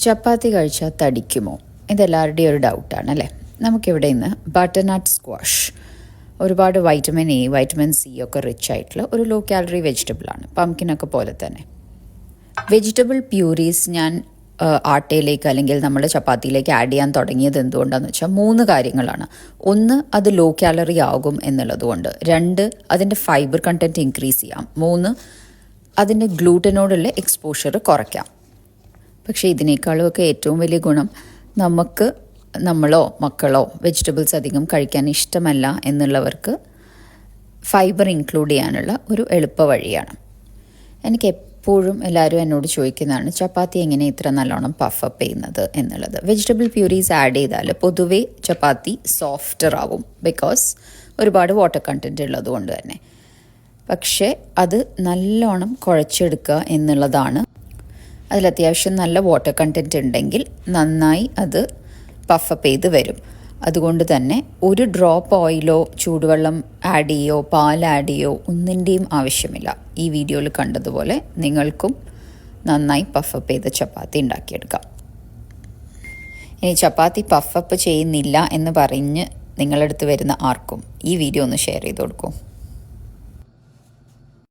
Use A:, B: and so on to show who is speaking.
A: ചപ്പാത്തി കഴിച്ചാൽ തടിക്കുമോ? ഇതെല്ലാവരുടെയും ഒരു ഡൗട്ടാണ് അല്ലേ. നമുക്കിവിടെ ഇന്ന് ബട്ടർനട്ട് സ്ക്വാഷ്, ഒരുപാട് വൈറ്റമിൻ എ, വൈറ്റമിൻ സി ഒക്കെ റിച്ച് ആയിട്ടുള്ള ഒരു ലോ കാലറി വെജിറ്റബിളാണ്. പംകിനൊക്കെ പോലെ തന്നെ. വെജിറ്റബിൾ പ്യൂരീസ് ഞാൻ ആട്ടയിലേക്ക് അല്ലെങ്കിൽ നമ്മുടെ ചപ്പാത്തിയിലേക്ക് ആഡ് ചെയ്യാൻ തുടങ്ങിയത് എന്തുകൊണ്ടാണെന്ന് വെച്ചാൽ 3 കാര്യങ്ങളാണ്. 1, അത് ലോ കാലറി ആകും എന്നുള്ളതുകൊണ്ട്. 2, അതിൻ്റെ ഫൈബർ കണ്ടൻറ്റ് ഇൻക്രീസ് ചെയ്യാം. 3, അതിൻ്റെ ഗ്ലൂട്ടനോടുള്ള എക്സ്പോഷർ കുറയ്ക്കാം. പക്ഷേ ഇതിനേക്കാളുമൊക്കെ ഏറ്റവും വലിയ ഗുണം, നമുക്ക് നമ്മളോ മക്കളോ വെജിറ്റബിൾസ് അധികം കഴിക്കാൻ ഇഷ്ടമല്ല എന്നുള്ളവർക്ക് ഫൈബർ ഇൻക്ലൂഡ് ചെയ്യാനുള്ള ഒരു എളുപ്പ വഴിയാണ്. എനിക്ക് എപ്പോഴും എല്ലാവരും എന്നോട് ചോദിക്കുന്നതാണ്, ചപ്പാത്തി എങ്ങനെ ഇത്ര നല്ലോണം പഫപ്പ് ചെയ്യുന്നത് എന്നുള്ളത്. വെജിറ്റബിൾ പ്യൂരീസ് ആഡ് ചെയ്താൽ പൊതുവേ ചപ്പാത്തി സോഫ്റ്റർ ആവും, ബിക്കോസ് ഒരുപാട് വാട്ടർ കണ്ടൻറ്റ് ഉള്ളത് കൊണ്ട് തന്നെ. പക്ഷേ അത് നല്ലോണം കുഴച്ചെടുക്കുക എന്നുള്ളതാണ്. അതിലത്യാവശ്യം നല്ല വാട്ടർ കണ്ടൻറ്റ് ഉണ്ടെങ്കിൽ നന്നായി അത് പഫപ്പ് ചെയ്ത് വരും. അതുകൊണ്ട് തന്നെ ഒരു ഡ്രോപ്പ് ഓയിലോ ചൂടുവെള്ളം ആഡ് ചെയ്യോ പാൽ ആഡ് ചെയ്യോ ഒന്നിൻ്റെയും ആവശ്യമില്ല. ഈ വീഡിയോയിൽ കണ്ടതുപോലെ നിങ്ങൾക്കും നന്നായി പഫപ്പ് ചെയ്ത് ചപ്പാത്തി ഉണ്ടാക്കിയെടുക്കാം. ഇനി ചപ്പാത്തി പഫപ്പ് ചെയ്യുന്നില്ല എന്ന് പറഞ്ഞ് നിങ്ങളടുത്ത് വരുന്ന ആർക്കും ഈ വീഡിയോ ഒന്ന് ഷെയർ ചെയ്ത് കൊടുക്കൂ.